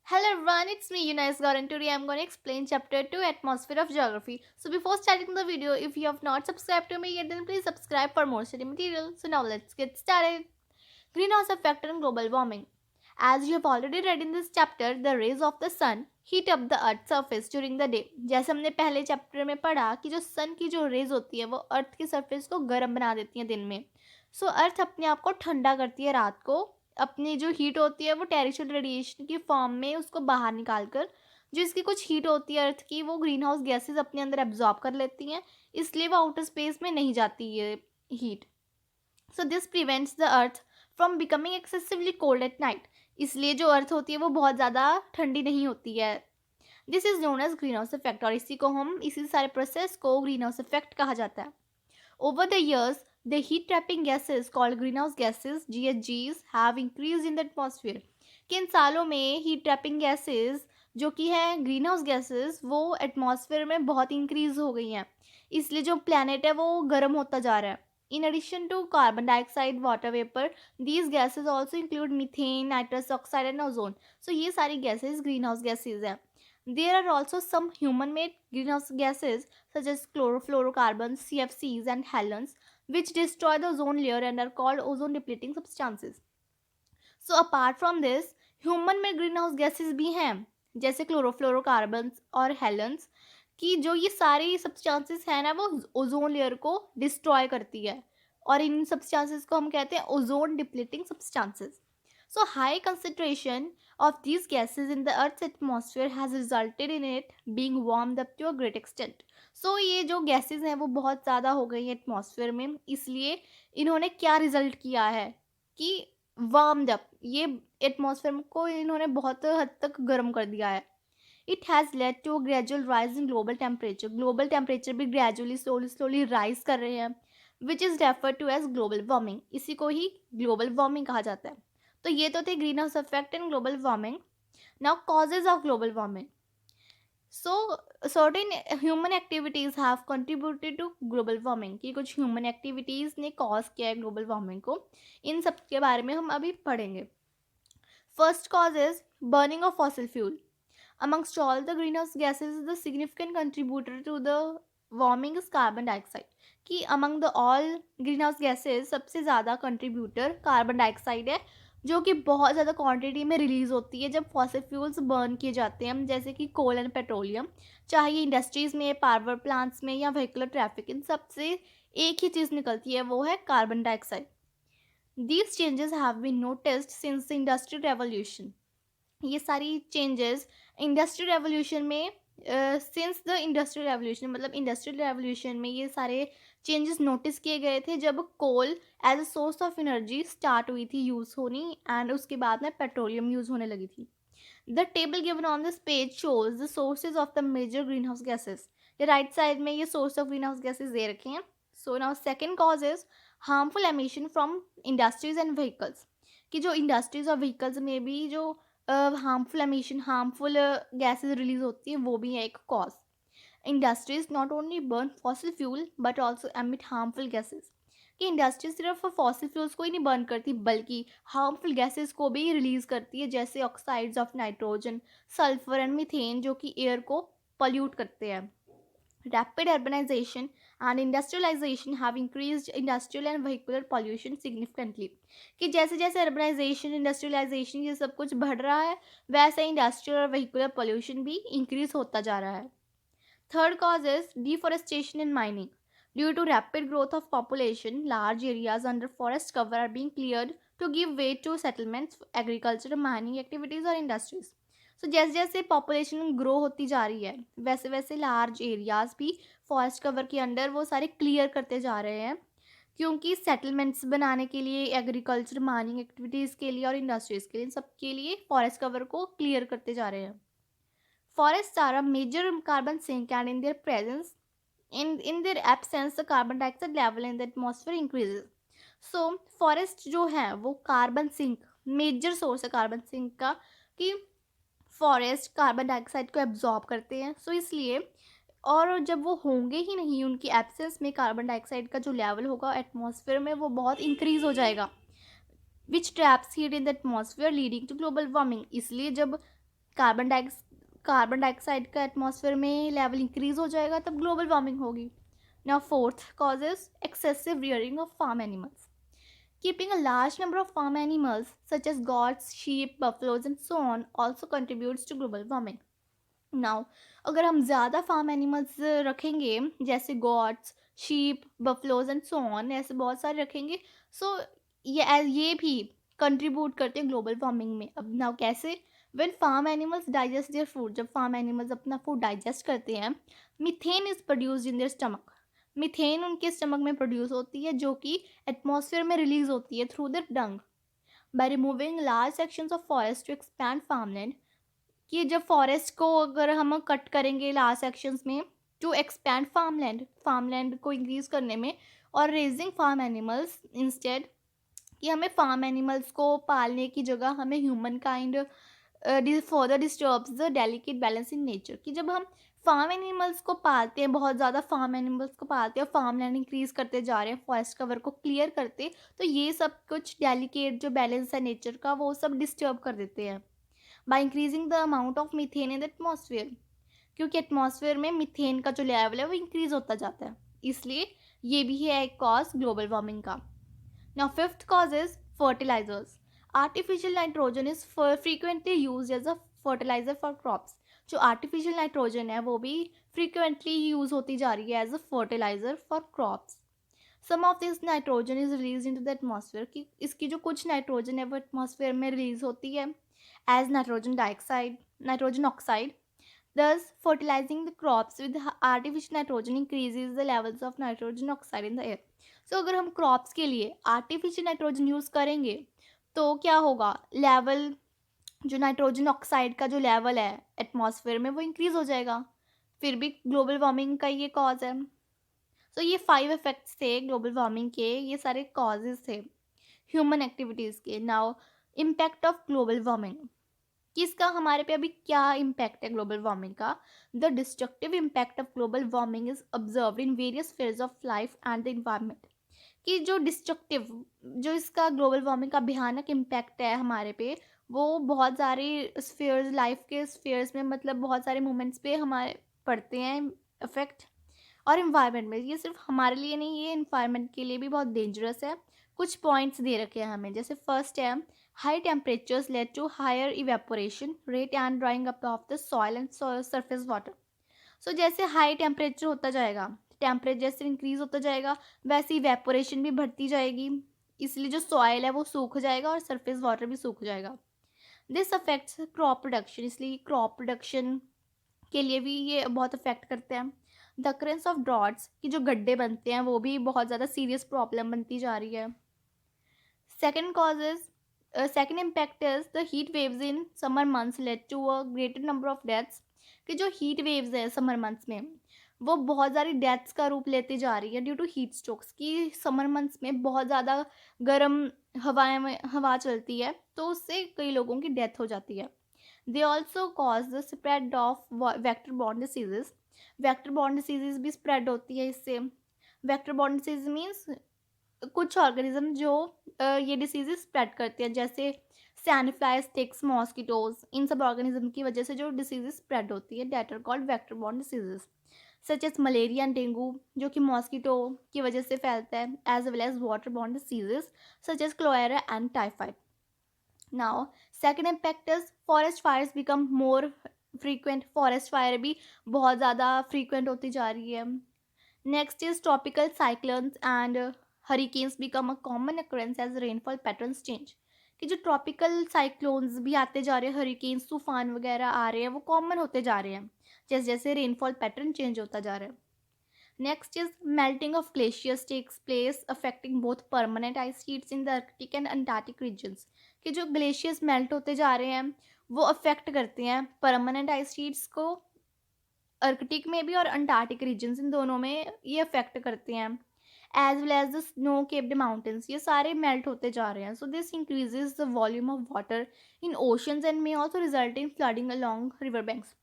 Hello everyone, it's me Eunice Gaur and today I'm going to explain chapter 2 Atmosphere of Geography. So before starting the video, if you have not subscribed to me yet then please subscribe for more study material. So now let's get started. Greenhouse effect and global warming. As you have already read in this chapter, the rays of the sun heat up the earth surface during the day. जैसे हमने पहले chapter में पढ़ा कि जो सन की जो raise होती है वो अर्थ की सरफेस को गर्म बना देती है दिन में. सो अर्थ अपने आप को ठंडा करती है रात को. अपनी जो हीट होती है वो टेरिशियल रेडिएशन की फॉर्म में उसको बाहर निकाल कर जो इसकी कुछ हीट होती है अर्थ की वो ग्रीन हाउस गैसेज अपने अंदर एब्जॉर्ब कर लेती हैं. इसलिए वो आउटर स्पेस में नहीं जाती ये heat. So this prevents the earth from becoming excessively cold at night. इसलिए जो अर्थ होती है वो बहुत ज़्यादा ठंडी नहीं होती है. This is known as greenhouse effect और इसी सारे प्रोसेस को ग्रीन हाउस इफेक्ट कहा जाता है. Over the years, the heat trapping gases called greenhouse gases GHGs have increased in the atmosphere. कि इन सालों में हीट ट्रैपिंग गैसेस जो कि है ग्रीन हाउस गैसेस वो एटमॉस्फेयर में बहुत इंक्रीज हो गई हैं. इसलिए जो प्लानट है वो गर्म होता जा रहा है. In addition to carbon dioxide water vapour these gases also include methane nitrous oxide and ozone. So ये सारी गैसेज ग्रीन हाउस गैसेज हैं. There are also some human-made greenhouse gases such as chlorofluorocarbons, CFCs, and halogens, which destroy the ozone layer and are called ozone-depleting substances. So apart from this, human-made greenhouse gases भी हैं जैसे chlorofluorocarbons और Helens कि जो ये सारी substances हैं ना वो ओजोन लेयर को डिस्ट्रॉय करती है और इन सब्सटेंसेस को हम कहते हैं ozone depleting substances. So high concentration of these gases in the Earth's atmosphere has resulted in it being warmed up to a great extent. So ये जो gases हैं वो बहुत ज़्यादा हो गई हैं एटमॉस्फेयर में. इसलिए इन्होंने क्या रिजल्ट किया है कि वार्म्ड अप ये एटमॉस्फेयर को इन्होंने बहुत हद तक गर्म कर दिया है. It has led to gradual rise in global temperature. Global temperature भी ग्रेजुअली स्लोली राइज कर रहे हैं which is refer to as global warming. इसी को ही ग्लोबल वार्मिंग कहा जाता है. तो ये तो थे greenhouse effect and global warming. Now causes of global warming. So certain human activities have contributed to global warming कि कुछ ह्यूमन एक्टिविटीज़ ने कॉज किया है ग्लोबल वार्मिंग को. इन सब के बारे में हम अभी पढ़ेंगे. First cause is burning of fossil fuel. Amongst all the green house gases the significant contributor to the warming is carbon dioxide. कि among the all green house gases सबसे ज़्यादा कंट्रीब्यूटर कार्बन डाइऑक्साइड है जो कि बहुत ज़्यादा quantity में release होती है जब फॉसिल फ्यूल्स बर्न किए जाते हैं जैसे कि कोल एंड पेट्रोलियम. चाहे ये इंडस्ट्रीज़ में पावर प्लांट्स में या व्हीकुलर ट्रैफिक इन सब से एक ही चीज़ निकलती है वो है carbon dioxide. These changes have been noticed since the industrial revolution. ये सारी चेंजेस इंडस्ट्रियल रेवोल्यूशन में सिंस द इंडस्ट्रियल रेवोल्यूशन मतलब इंडस्ट्रियल रेवोल्यूशन में ये सारे चेंजेस नोटिस किए गए थे जब coal as a source of energy start हुई थी यूज़ होनी एंड उसके बाद में पेट्रोलियम यूज़ होने लगी थी. The table given on this page shows the sources of the major green house gases. ये राइट साइड में ये source of green house gases दे रखे हैं. So now second cause is harmful emission from industries and vehicles. कि जो industries और vehicles में भी जो harmful emission harmful gases release होती है वो भी है एक cause. Industries not only burn fossil fuel but also emit harmful gases. कि इंडस्ट्रीज सिर्फ फॉसिल फ्यूल्स को ही नहीं बर्न करती बल्कि हार्मफुल गैसेज को भी रिलीज करती है जैसे oxides of nitrogen sulphur and methane जो कि एयर को पल्यूट करते हैं. Rapid urbanization and industrialization have increased industrial and vehicular pollution significantly. कि जैसे जैसे अर्बनाइजेशन इंडस्ट्रियलाइजेशन ये सब कुछ बढ़ रहा है वैसे इंडस्ट्रियल और vehicular pollution भी इंक्रीज होता जा रहा है. Third cause is deforestation and mining. Due to rapid growth of population, large areas under forest cover are being cleared to give way to settlements, agriculture, mining activities or industries. सो जैसे जैसे population grow होती जा रही है वैसे वैसे large areas भी forest cover के अंडर वो सारे क्लियर करते जा रहे हैं क्योंकि सेटलमेंट्स बनाने के लिए एग्रीकल्चर माइनिंग एक्टिविटीज़ के लिए और इंडस्ट्रीज़ के लिए इन सब के लिए फॉरेस्ट कवर को क्लियर करते जा रहे हैं. Forest are a major carbon sink and in their presence in their absence the carbon dioxide level in the atmosphere increases. So forest जो है वो कार्बन सिंक मेजर सोर्स है कार्बन सिंक का कि फॉरेस्ट कार्बन डाइऑक्साइड को absorb करते हैं. सो इसलिए और जब वो होंगे ही नहीं उनकी एब्सेंस में कार्बन डाइऑक्साइड का जो लेवल होगा एटमॉस्फेयर में वो बहुत इंक्रीज हो जाएगा which traps heat in the atmosphere leading to global warming. इसलिए जब कार्बन डाइऑक्साइड का एटमॉस्फेयर में लेवल इंक्रीज हो जाएगा, तब ग्लोबल वार्मिंग होगी. Now fourth cause is excessive rearing of farm animals. Keeping a large number of farm animals such as goats, sheep, buffaloes and so on also contributes to global warming. Now, अगर हम ज़्यादा farm animals रखेंगे जैसे gots, sheep, buffaloes and so on, ऐसे बहुत सारे रखेंगे, सो ये भी कंट्रीब्यूट करते हैं ग्लोबल वार्मिंग में. अब नाउ कैसे? When farm animals digest their food, जब फार्म एनिमल्स अपना फूड डाइजेस्ट करते हैं, methane is produced in their stomach. Methane उनके स्टमक में प्रोड्यूस होती है जो कि एटमॉस्फेयर में रिलीज होती है through their dung. By removing large sections of forest to expand farmland, कि जब फॉरेस्ट को अगर हम कट करेंगे लार्ज सेक्शंस में टू एक्सपैंड फार्मलैंड को इंक्रीज करने में, और रेजिंग फार्म एनिमल्स इंस्टेड, कि हमें फार्म एनिमल्स को पालने की जगह हमें human kind further disturbs the delicate balance in nature. कि जब हम फार्म एनिमल्स को पालते हैं, बहुत ज़्यादा फार्म एनिमल्स को पालते हैं, फार्म लैंड इंक्रीज करते जा रहे हैं, फॉरेस्ट कवर को क्लियर करते, तो ये सब कुछ डेलिकेट जो बैलेंस है नेचर का वो सब डिस्टर्ब कर देते हैं by increasing the amount of methane in the atmosphere. क्योंकि एटमॉस्फेयर में मीथेन का जो लेवल है वो इंक्रीज होता जाता है, इसलिए ये भी है एक कॉज ग्लोबल वार्मिंग का. Now, fifth cause is fertilizers. Artificial nitrogen is frequently used as a fertilizer for crops. जो artificial nitrogen है वो भी frequently use होती जा रही है as a fertilizer for crops. Some of this nitrogen is released into the atmosphere. कि इसकी जो कुछ nitrogen है वो atmosphere में release होती है as nitrogen oxide. Thus, fertilizing the crops with artificial nitrogen increases the levels of nitrogen oxide in the air. So, अगर हम क्रॉप्स के लिए आर्टिफिशियल नाइट्रोजन यूज़ करेंगे तो क्या होगा, लेवल जो नाइट्रोजन ऑक्साइड का जो लेवल है एटमॉस्फेयर में वो इंक्रीज हो जाएगा. फिर भी ग्लोबल वार्मिंग का ये कॉज है. सो ये 5 इफेक्ट्स थे ग्लोबल वार्मिंग के, ये सारे कॉजेज थे ह्यूमन एक्टिविटीज़ के. Now impact of global warming, कि इसका हमारे पे अभी क्या इम्पैक्ट है ग्लोबल वार्मिंग का. The destructive impact of global warming is observed in various phase of life and the environment. कि जो डिस्ट्रक्टिव, जो इसका ग्लोबल वार्मिंग का भयानक इम्पैक्ट है हमारे पे, वो बहुत सारे स्फीयर्स, लाइफ के स्फीयर्स में, मतलब बहुत सारे मोमेंट्स पे हमारे पड़ते हैं इफेक्ट. और इन्वायरमेंट में, ये सिर्फ हमारे लिए नहीं, ये इन्वायरमेंट के लिए भी बहुत डेंजरस है. कुछ पॉइंट्स दे रखे हैं हमें, जैसे फर्स्ट है high temperatures led to higher evaporation rate and drying up of the soil and surface water. So जैसे हाई टेम्परेचर होता जाएगा, टेम्परेचर जैसे इंक्रीज होता जाएगा, वैसे इवेपोरेशन भी बढ़ती जाएगी, इसलिए जो सॉइल है वो सूख जाएगा और सरफेस वाटर भी सूख जाएगा. दिस अफेक्ट्स क्रॉप प्रोडक्शन, इसलिए क्रॉप प्रोडक्शन के लिए भी ये बहुत अफेक्ट करते हैं. द अकरेंस ऑफ ड्रॉट्स, कि जो गड्ढे बनते हैं वो भी बहुत ज़्यादा सीरियस प्रॉब्लम बनती जा रही है. Second causes second impact is the heat waves in summer months led to a greater number of deaths. कि जो हीट वेव्स है समर मंथ्स में वो बहुत सारी डेथ्स का रूप लेती जा रही है ड्यू टू हीट स्ट्रोक्स. की समर मंथ्स में बहुत ज़्यादा गर्म हवा चलती है, तो उससे कई लोगों की डेथ हो जाती है. They also cause the spread of vector borne diseases. Vector borne diseases भी स्प्रेड होती है इससे. वेक्टर बॉर्न डिसीज मीन्स कुछ ऑर्गेनिज्म जो ये डिसीजेज स्प्रेड करते हैं, जैसे सैनिफ्लाइज, टिक्स, मॉस्किटोज, इन सब ऑर्गेनिज्म की वजह से जो डिसीजेज स्प्रेड होती है that are called vector borne diseases. Such as malaria and dengue, जो कि मॉस्किटो की वजह से फैलता है, as well as water borne diseases such as cholera and typhoid. Now second impact is forest fires become more frequent. Forest fire भी बहुत ज़्यादा फ्रीक्वेंट होती जा रही है. Next is tropical cyclones and hurricanes become a common occurrence as rainfall patterns change. कि जो tropical cyclones भी आते जा रहे हैं, हरिकेन्स, तूफान वगैरह आ रहे हैं, वो कॉमन होते जा रहे हैं जैसे जैसे रेनफॉल पैटर्न चेंज होता जा रहा है. Next is melting of glaciers takes place affecting both permanent ice sheets in the Arctic and Antarctic regions. कि जो ग्लेशियर्स मेल्ट होते जा रहे हैं वो अफेक्ट करते हैं परमानेंट आइस शीट्स को, आर्कटिक में भी और अंटार्कटिक रीजन्स, इन दोनों में ये अफेक्ट करते हैं. As well as the snow capped mountains, ये सारे मेल्ट होते जा रहे हैं. So this increases the volume of water in oceans and may also result in flooding along river banks.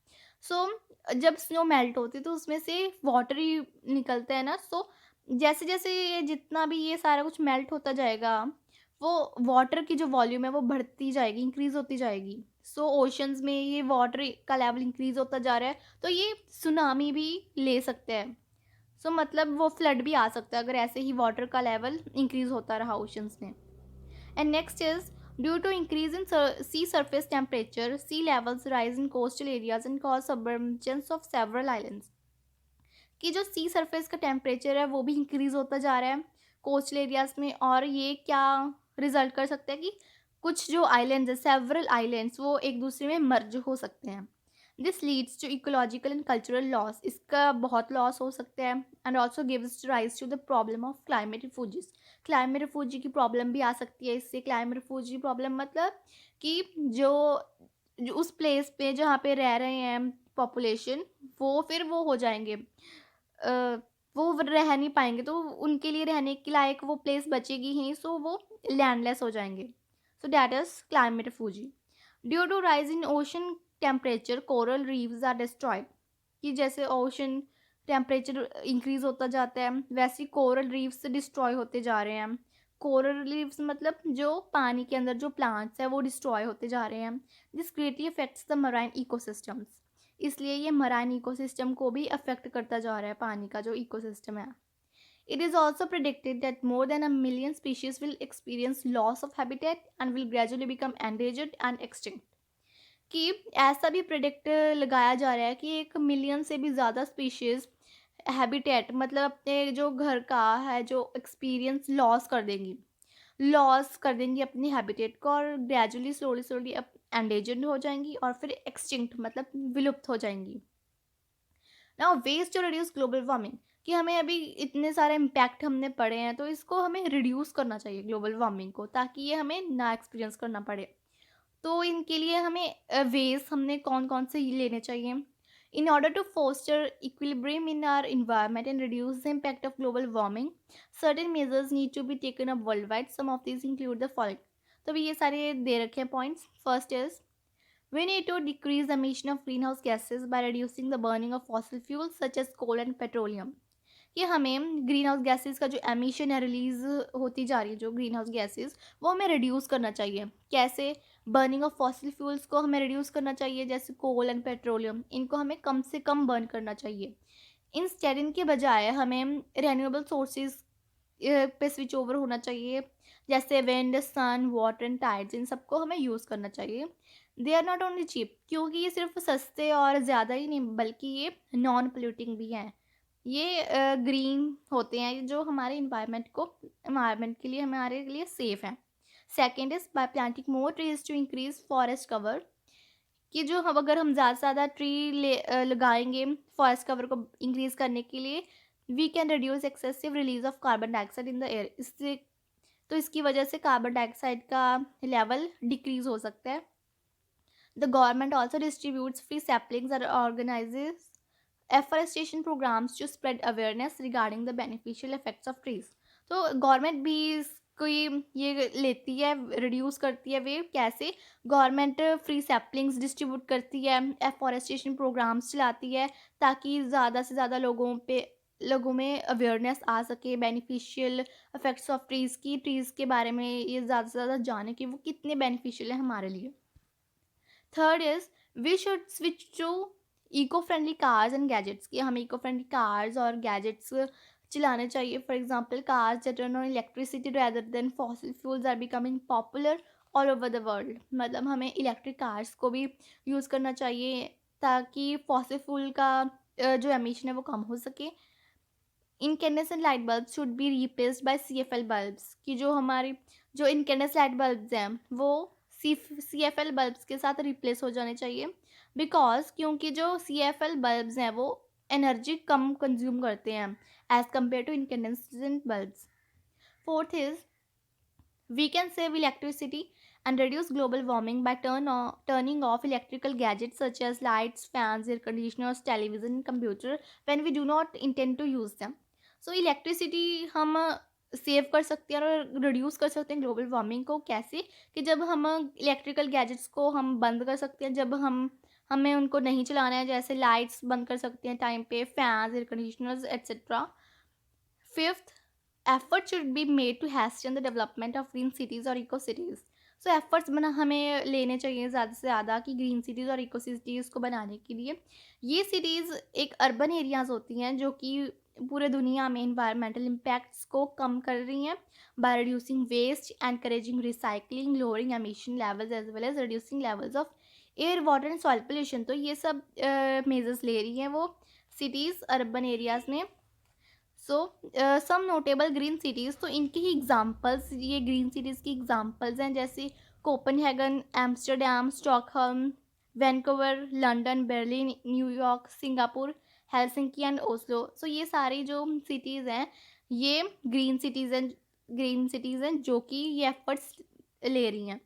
So जब स्नो मेल्ट होती है तो उसमें से वाटर ही निकलता है ना. सो जैसे जैसे ये जितना भी ये सारा कुछ मेल्ट होता जाएगा, वो वाटर की जो वॉल्यूम है वो बढ़ती जाएगी, इंक्रीज होती जाएगी. सो ओशंस में ये वाटर का लेवल इंक्रीज होता जा रहा है, तो ये सुनामी भी ले सकते हैं। सो मतलब वो फ्लड भी आ सकता है अगर ऐसे ही वाटर का लेवल इंक्रीज होता रहा ओशंस में। And next is due to increase in sea surface temperature, sea levels rise in coastal areas and cause submergence of several islands। कि जो सी सरफेस का टेम्परेचर है वो भी इंक्रीज होता जा रहा है कोस्टल एरियाज में, और ये क्या रिजल्ट कर सकता है कि कुछ जो आइलैंड्स है, सेवरल आइलैंड्स, वो एक दूसरे में मर्ज हो सकते हैं। This leads to ecological and cultural loss, इसका बहुत लॉस हो सकता है। And also gives rise to the problem of climate refugees, climate refugee की प्रॉब्लम भी आ सकती है इससे। क्लाइमेट रिफ्यूजी प्रॉब्लम मतलब कि जो उस प्लेस पे जहाँ पे रह रहे हैं पॉपुलेशन, वो फिर वो हो जाएंगे, वो रह नहीं पाएंगे, तो उनके लिए रहने के लायक वो प्लेस बचेगी ही, सो वो लैंडलेस हो जाएंगे। So that is climate refugee. Due to rise in ocean temperature coral reefs are destroyed, कि जैसे ओशन टेम्परेचर इंक्रीज होता जाता है वैसे कोरल रीव्स डिस्ट्रॉय होते जा रहे हैं। कोरल रीव्स मतलब जो पानी के अंदर जो प्लांट्स है वो डिस्ट्रॉय होते जा रहे हैं। This greatly affects the marine ecosystems, इसलिए ये मराइन इकोसिस्टम को भी अफेक्ट करता जा रहा है, पानी का जो इकोसिस्टम है। It is also predicted that more than 1 million species will experience loss of habitat and will gradually become endangered and extinct, कि ऐसा भी प्रिडिक्ट लगाया जा रहा है कि 1 मिलियन से भी ज़्यादा स्पीशीज़ हैबिटेट मतलब अपने जो घर का है जो एक्सपीरियंस लॉस कर देंगी अपनी हैबिटेट को, और ग्रेजुअली स्लोली स्लोली अब एंडेंजर्ड हो जाएंगी और फिर एक्सटिंक्ट मतलब विलुप्त हो जाएंगी। Now ways to reduce global warming, कि हमें अभी इतने सारे इम्पैक्ट हमने पढ़े हैं तो इसको हमें रिड्यूस करना चाहिए ग्लोबल वार्मिंग को, ताकि ये हमें ना एक्सपीरियंस करना पड़े। तो इनके लिए हमें वेज हमने कौन कौन से ही लेने चाहिए। In order to foster equilibrium in our environment and reduce the impact of global warming, certain measures need to be taken up world wide, some of this include the following. तो अभी ये सारे दे रखे हैं points. First is we need to decrease the emission of greenhouse gases by reducing the burning of fossil fuels such as coal and petroleum। कि हमें green house gases का जो एमिशन है रिलीज होती जा रही है जो ग्रीन हाउस गैसेज, वो हमें रिड्यूस करना चाहिए। कैसे? बर्निंग ऑफ फॉसिल फ्यूल्स को हमें रिड्यूस करना चाहिए, जैसे कोल एंड पेट्रोलियम, इनको हमें कम से कम बर्न करना चाहिए। इंस्टेड इनके बजाय हमें रेन्यूएबल सोर्सेज पे स्विच ओवर होना चाहिए, जैसे wind, sun, water and tides, इन सबको हमें यूज़ करना चाहिए। They are not only cheap, क्योंकि ये सिर्फ सस्ते और ज़्यादा ही नहीं बल्कि ये नॉन पोल्यूटिंग भी हैं। ये ग्रीन होते हैं जो हमारे इन्वायरमेंट के लिए हमारे लिए सेफ़ हैं। Second is by planting more trees to increase forest cover, कि जो हम अगर हम ज़्यादा से ज़्यादा लगाएंगे फॉरेस्ट कवर को इंक्रीज करने के लिए, we can reduce excessive release of carbon dioxide in the air, इससे तो इसकी वजह से कार्बन डाइऑक्साइड का लेवल डिक्रीज हो सकता है। The government also distributes free saplings और organises afforestation programmes to spread awareness regarding the beneficial effects of trees. तो गवर्नमेंट भी इसको ये लेती है, रिड्यूस करती है। वे कैसे? गवर्नमेंट फ्री सैपलिंग्स डिस्ट्रीब्यूट करती है, एफॉरेस्टेशन प्रोग्राम्स चलाती है, ताकि ज़्यादा से ज़्यादा लोगों में अवेयरनेस आ सके बेनिफिशियल इफेक्ट्स ऑफ ट्रीज़ की, ट्रीज़ के बारे में ये ज़्यादा से ज़्यादा जाने कि वो कितने बेनिफिशियल है हमारे लिए। Third is we should switch to eco friendly cars and gadgets, कि हमें इको फ्रेंडली कार्स और गैजेट्स चलाने चाहिए। For example cars that run on electricity rather than fossil fuels are becoming popular all over the world. मतलब हमें electric cars को भी use करना चाहिए ताकि फॉसिल फ्यूल का जो एमिशन है वो कम हो सके। Incandescent light bulb should be replaced by CFL bulbs, कि जो हमारी जो इनकैंडेसेंट लाइट बल्ब्स हैं वो CFL बल्ब्स के साथ रिप्लेस हो जाने चाहिए। क्योंकि जो CFL बल्ब्स हैं वो एनर्जी कम कंज्यूम करते हैं as compared to incandescent bulbs. Fourth is we can save electricity and reduce global warming by turning off electrical gadgets such as lights, fans, air conditioners, television, and computer when we do not intend to use them। So electricity हम save कर सकते हैं और reduce कर सकते हैं global warming को। कैसे? कि जब हम इलेक्ट्रिकल गैजेट्स को हम बंद कर सकते हैं, जब हमें उनको नहीं चलाना है, जैसे लाइट्स बंद कर सकते हैं टाइम पे, fans, air conditioners etcetera. Fifth, effort should be made to hasten the development of green cities or eco cities। So efforts बना हमें लेने चाहिए ज़्यादा से ज़्यादा कि ग्रीन सिटीज़ और इको सिटीज़ को बनाने के लिए। ये सिटीज़ एक अर्बन एरियाज़ होती हैं जो कि पूरे दुनिया में इन्वायरमेंटल इम्पैक्ट्स को कम कर रही हैं by reducing waste, encouraging recycling, lowering emission levels as well as reducing levels of air, water and soil pollution. तो ये सब मेजर्स ले रही हैं वो सिटीज़ अर्बन एरियाज़ में। So some notable green cities, तो इनकी ही एग्जांपल्स, ये ग्रीन सिटीज़ की एग्जांपल्स हैं जैसे Copenhagen, Amsterdam, Stockholm, Vancouver, London, Berlin, New York, Singapore, Helsinki and Oslo. So ये सारी जो सिटीज़ हैं ये ग्रीन सिटीज़ हैं जो कि ये एफर्ट्स ले रही हैं।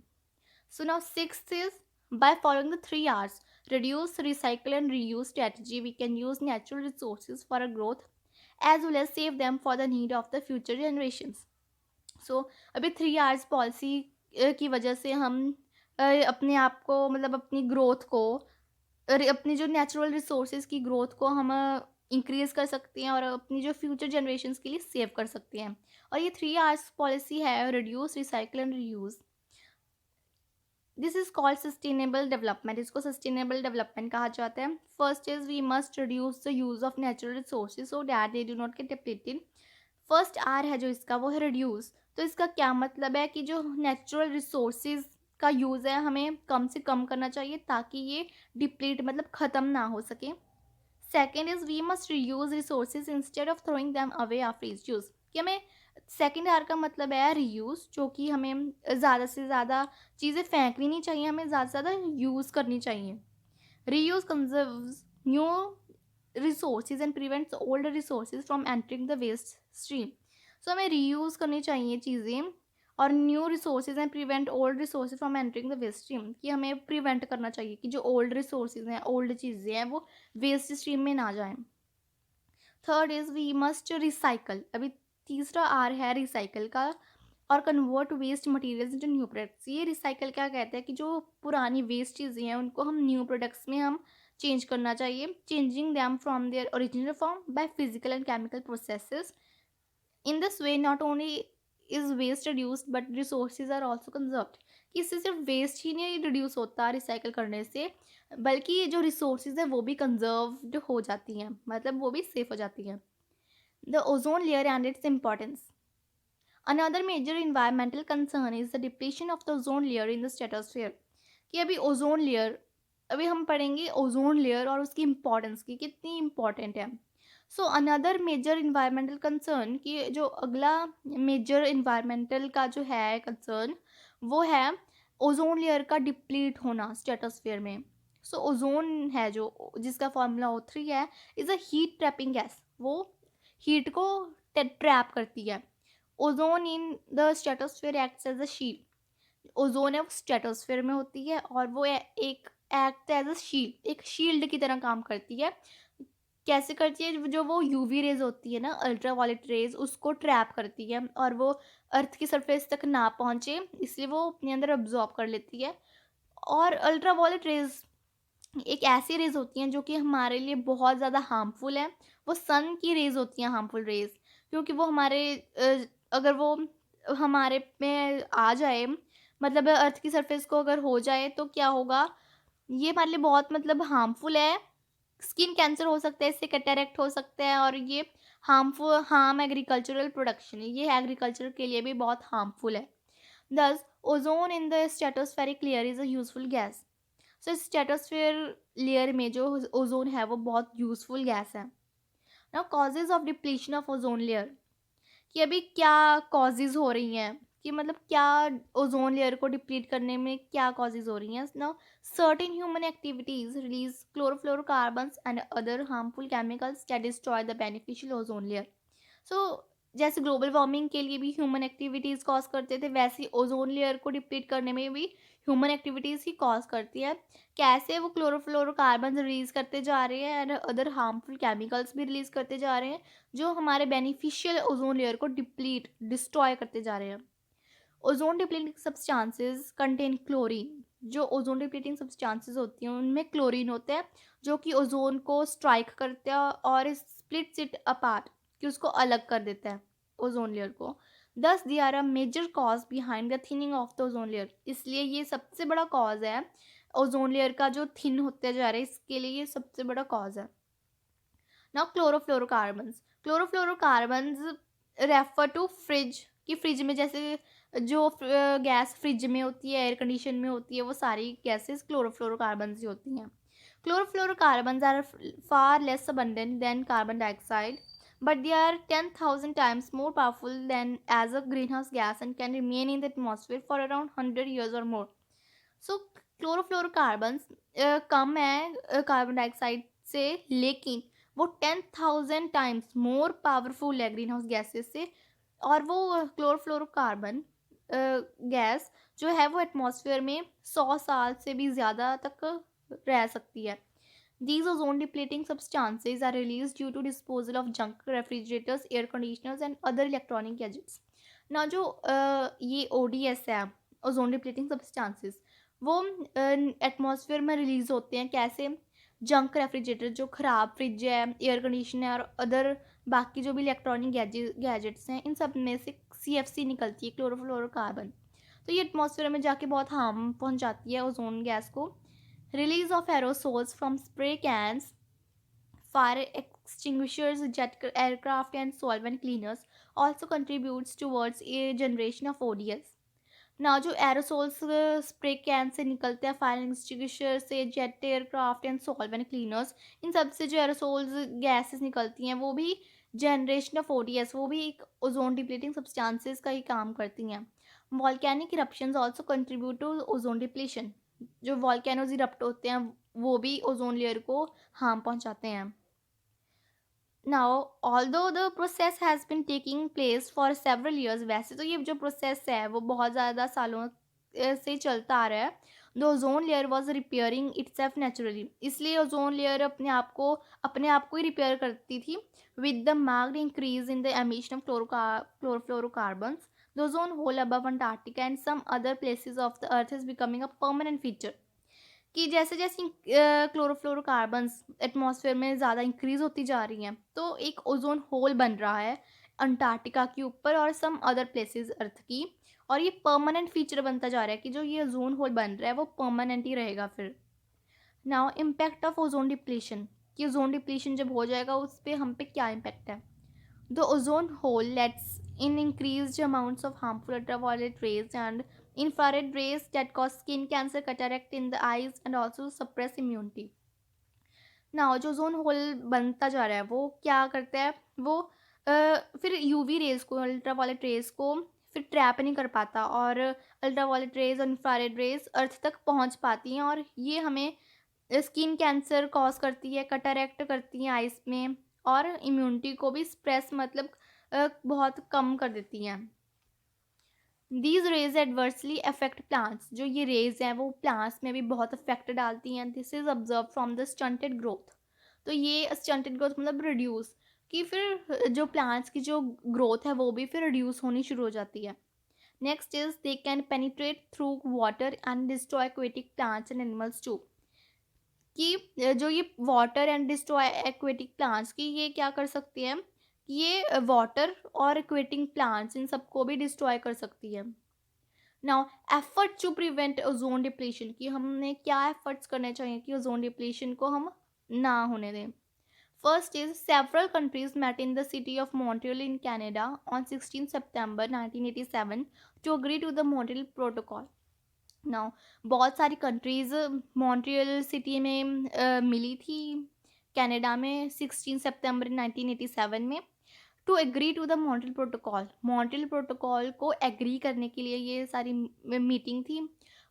So now sixth is, by following the 3 R's, reduce, recycle and reuse strategy, we can use natural resources for our growth as well as save them for the need of the future generations. So अभी 3 R's policy की वजह से हम अपने आप को मतलब अपनी ग्रोथ को अपनी जो नेचुरल रिसोर्सेज की ग्रोथ को हम इंक्रीज कर सकते हैं और अपनी जो फ्यूचर जनरेशन्स के लिए सेव कर सकते हैं। और ये 3 R's पॉलिसी है, reduce, recycle and reuse. This is called sustainable development, इसको सस्टेनेबल डेवलपमेंट कहा जाता है। First is we must reduce the use of natural resources so that they do not get depleted. First R है जो इसका, वो है रिड्यूस। तो इसका क्या मतलब है कि जो नेचुरल रिसोर्सेज का यूज़ है हमें कम से कम करना चाहिए ताकि ये डिप्लीट मतलब ख़त्म ना हो सके। Second is we must reuse resources instead of throwing them away after is use, कि हमें सेकेंड आर का मतलब है रीयूज, जो कि हमें ज़्यादा से ज़्यादा चीज़ें फेंकनी नहीं चाहिए, हमें ज़्यादा से ज़्यादा यूज़ करनी चाहिए। Reuse conserves new resources and prevents old resources from entering the waste stream. So हमें रीयूज़ करनी चाहिए चीज़ें और new resources and prevent old resources from entering the waste stream, कि हमें प्रिवेंट करना चाहिए कि जो ओल्ड रिसोर्सेज हैं, ओल्ड चीज़ें हैं, वो वेस्ट स्ट्रीम में ना जाएं। Third is we must recycle, अभी तीसरा आर है रिसाइकल का, और convert waste materials into new products. ये रिसाइकल क्या कहता है कि जो पुरानी वेस्ट चीज़ें हैं उनको हम न्यू प्रोडक्ट्स में हम चेंज करना चाहिए, changing them from their original form by physical and chemical processes. In this way not only is waste reduced but resources are also conserved, कि इससे सिर्फ वेस्ट ही नहीं रिड्यूस होता रिसाइकल करने से, बल्कि जो रिसोर्सेज है वो भी कंजर्व्ड हो जाती हैं, मतलब वो भी सेफ हो जाती हैं। The ozone layer and its importance, another major environmental concern is the depletion of the ozone layer in the stratosphere, कि अभी ओजोन लेयर, अभी हम पढ़ेंगे ओजोन लेयर और उसकी इम्पोर्टेंस की कितनी इम्पॉर्टेंट है। So another major environmental concern, कि जो अगला मेजर इन्वायरमेंटल का जो है कंसर्न वो है ओजोन लेयर का डिप्लीट होना स्ट्रेटोस्फेयर में। सो ओजोन है जो जिसका फॉर्मूला O3 है, is a heat trapping gas, वो हीट को ट्रैप करती है। Ozone in the stratosphere acts as a shield, ozone है वो स्ट्रेटोस्फेयर में होती है और वो एक एक्ट एज अ शील्ड, एक शील्ड की तरह काम करती है। कैसे करती है, जो वो यूवी रेज होती है ना, अल्ट्रा वायलेट रेज, उसको ट्रैप करती है और वो अर्थ की सरफेस तक ना पहुंचे, इसलिए वो अपने अंदर अब्जॉर्ब कर लेती है। और अल्ट्रा वायलेट रेज एक ऐसी रेज होती हैं जो कि हमारे लिए बहुत ज़्यादा हार्मफुल है। वो सन की रेज होती हैं हार्मफुल रेज, क्योंकि वो अगर वो हमारे में आ जाए, मतलब अर्थ की सरफेस को अगर हो जाए तो क्या होगा, ये हमारे लिए बहुत मतलब हार्मफुल है। स्किन कैंसर हो सकता है इससे, कैटरेक्ट हो सकता है, और ये हार्म एग्रीकल्चरल प्रोडक्शन, ये एग्रीकल्चर के लिए भी बहुत हार्मफुल है। दस ozone in the stratospheric layer is a useful gas. So stratosphere layer में जो ओजोन है वो बहुत यूजफुल गैस है। Now causes of depletion of ozone layer, कि अभी क्या कॉजेज हो रही हैं, कि मतलब क्या ओजोन लेयर को डिप्लीट करने में क्या कॉजेज हो रही हैं। Now certain human activities release chlorofluorocarbons and other harmful chemicals that destroy the beneficial ozone layer. So जैसे ग्लोबल वार्मिंग के लिए भी ह्यूमन एक्टिविटीज़ कॉज करते थे, वैसे ही ओजोन लेयर को डिप्लीट करने में भी ह्यूमन एक्टिविटीज़ ही कॉज करती है। कैसे, वो क्लोरोफ्लोरोकार्बन रिलीज करते जा रहे हैं एंड अदर हार्मफुल केमिकल्स भी रिलीज करते जा रहे हैं जो हमारे बेनिफिशियल ओजोन लेयर को डिस्ट्रॉय करते जा रहे हैं। Ozone depleting substances contain chlorine, जो ओजोन डिप्लीटिंग सब्सटेंसेस होती हैं उनमें क्लोरीन होते हैं जो कि ओजोन को स्ट्राइक करते हैं और स्प्लिट्स इट अपार्ट, कि उसको अलग कर देता है ओजोन लेयर को। Thus they are a major cause behind the thinning of the ozone layer. इसलिए ये सबसे बड़ा कॉज है ओजोन लेयर का जो थिन होते जा रहा है, इसके लिए ये सबसे बड़ा कॉज है। Now chlorofluorocarbons. Chlorofluorocarbons refer to fridge, कि फ्रिज में जैसे जो गैस फ्रिज में होती है, एयर कंडीशन में होती है, वो सारी गैसेस क्लोरोफ्लोरोकार्बन्स ही होती हैं। Chlorofluorocarbons are far less abundant than carbon dioxide, but they are 10,000 times more powerful than as a greenhouse gas and can remain in the atmosphere for around 100 years or more. So chlorofluorocarbons कम है carbon dioxide से, लेकिन वो 10,000 times more powerful है greenhouse gases से। और वो chlorofluorocarbon gas जो है वो एटमॉस्फेयर में 100 साल से भी ज़्यादा तक रह सकती है। These ozone depleting substances are released due to disposal of junk refrigerators, air conditioners and other electronic gadgets. Now जो ये ODS है, ओजोन डिप्लीटिंग सब्सटेंसेस, वो एटमॉस्फेयर में रिलीज होते हैं कैसे? जंक रेफ्रिजरेटर, जो ख़राब फ्रिज है, एयर कंडीशनर और अदर बाकी जो भी इलेक्ट्रॉनिक गैजेट्स हैं, इन सब में से CFC निकलती है, क्लोरोफ्लोरोकार्बन। तो ये एटमॉस्फेयर में जाके बहुत हार्म पहुंचाती है ओजोन गैस को। Release of aerosols from spray cans, fire extinguishers, jet aircraft, and solvent cleaners also contributes towards a generation of ODS. Now जो aerosols स्प्रे कैन से निकलते हैं, फायर एक्सटिंग्विशर से, jet aircraft and solvent cleaners, इन सब से जो aerosols gases निकलती हैं, वो भी जनरेशन ऑफ ODS, वो भी एक ओजोन डिप्लीटिंग सब्सटेंसेस का ही काम करती हैं। Volcanic eruptions also contribute to ozone depletion. जो वॉल्केनोज इरप्ट होते हैं, वो भी ओजोन लेयर को हार्म पहुंचाते हैं। Now although the process has been taking place for several years, वैसे तो ये जो प्रोसेस है वो बहुत ज़्यादा सालों से चलता आ रहा है। The ozone layer was repairing itself naturally, इसलिए ओजोन लेयर अपने आप को ही रिपेयर करती थी। With the marked increase in the emission of chlorofluorocarbons, the ozone hole above Antarctica and some other places of the earth is becoming a permanent feature. कि जैसे जैसे क्लोरोफ्लोरोकार्बन्स एटमॉस्फेयर में ज़्यादा इंक्रीज होती जा रही हैं, तो एक ओजोन होल बन रहा है अंटार्कटिका के ऊपर और सम अदर प्लेसेस अर्थ की। और ये परमानेंट फीचर बनता जा रहा है कि जो ये ओजोन होल बन रहा है वो परमानेंट ही रहेगा फिर। Now impact of ozone depletion, कि ओजोन डिप्लीशन जब हो जाएगा उस पर हम पे क्या इम्पैक्ट है। The ozone hole lets in increased amounts of harmful ultraviolet rays and infrared rays that cause skin cancer, cataract in the eyes and also suppress immunity. Now जो ओजोन होल बनता जा रहा है वो क्या करता है, वो फिर यूवी रेज को, अल्ट्रावायलेट रेज को फिर ट्रैप नहीं कर पाता, और अल्ट्रावायलेट रेज और इंफ्रारेड रेज अर्थ तक पहुंच पाती हैं, और ये हमें स्किन कैंसर कॉज करती है, कटरैक्ट करती हैं आइस में, और इम्यूनिटी को भी स्प्रेस मतलब बहुत कम कर देती हैं। These raise adversely affect plants, जो ये रेज हैं वो प्लांट्स में भी बहुत अफेक्ट डालती हैं। This is observe from the stunted growth, तो ये स्टंटेड ग्रोथ मतलब रिड्यूस, कि फिर जो प्लांट्स की जो ग्रोथ है वो भी फिर रिड्यूस होनी शुरू हो जाती है। Next is they can penetrate through water and destroy aquatic plants and animals too, कि जो ये water and destroy aquatic plants की ये क्या कर सकती है, ये वाटर और एक्वेटिक प्लांट्स इन सबको भी डिस्ट्रॉय कर सकती है। Now effort to prevent ozone depletion, कि हमने क्या एफर्ट्स करने चाहिए कि ओजोन डिप्लीशन को हम ना होने दें। First is several countries met in the city of Montreal in Canada on 16 सितंबर 1987 to agree to the Montreal protocol. Now बहुत सारी कंट्रीज़ मॉन्ट्रियल सिटी में मिली थी कनाडा में 16 सितंबर 1987 में, to agree to the Montreal protocol. Montreal protocol को agree करने के लिए ये सारी मीटिंग थी।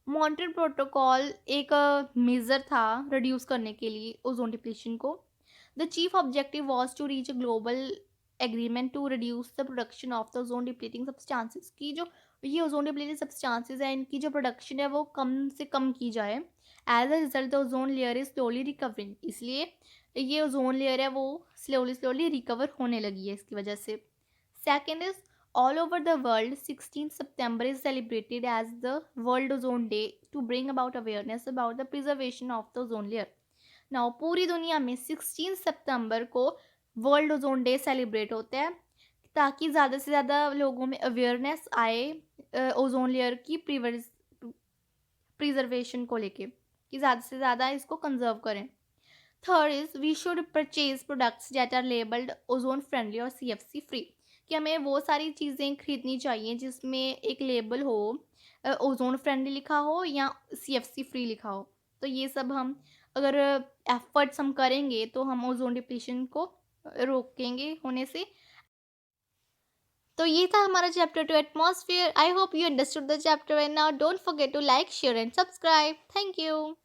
मॉन्ट्रियल प्रोटोकॉल एक मेजर था रिड्यूस करने के लिए ओजोन डिप्लीशन को। The chief objective was to reach a global agreement to reduce the production of the ozone depleting substances, की जो ये ओजोन डिप्लीटिंग सब्सटेंसेस है इनकी जो प्रोडक्शन है वो कम से कम की जाए। As a result the ozone layer is slowly recovering, इसलिए ये ओजोन लेयर है वो स्लोली रिकवर होने लगी है इसकी वजह से। Second is all over the world 16 सितंबर is celebrated as the world ozone day to bring about awareness about the preservation of the ozone layer. Now पूरी दुनिया में 16 सितंबर को वर्ल्ड ओजोन डे सेलिब्रेट होता है ताकि ज़्यादा से ज़्यादा लोगों में अवेयरनेस आए ओज़ोन लेयर की प्रिज़र्वेशन को लेके, कि ज़्यादा से ज़्यादा इसको कंज़र्व करें। Third is we should purchase products that are labelled ozone friendly और सीएफसी फ्री, कि हमें वो सारी चीज़ें खरीदनी चाहिए जिसमें एक लेबल हो, ओज़ोन फ्रेंडली लिखा हो या सीएफसी फ्री लिखा हो। तो ये सब हम अगर एफर्ट्स हम करेंगे तो हम ओज़ोन डिप्लीशन को रोकेंगे होने से। तो ये था हमारा chapter 2 atmosphere. I hope you understood the chapter and now don't forget to like, share and subscribe. Thank you.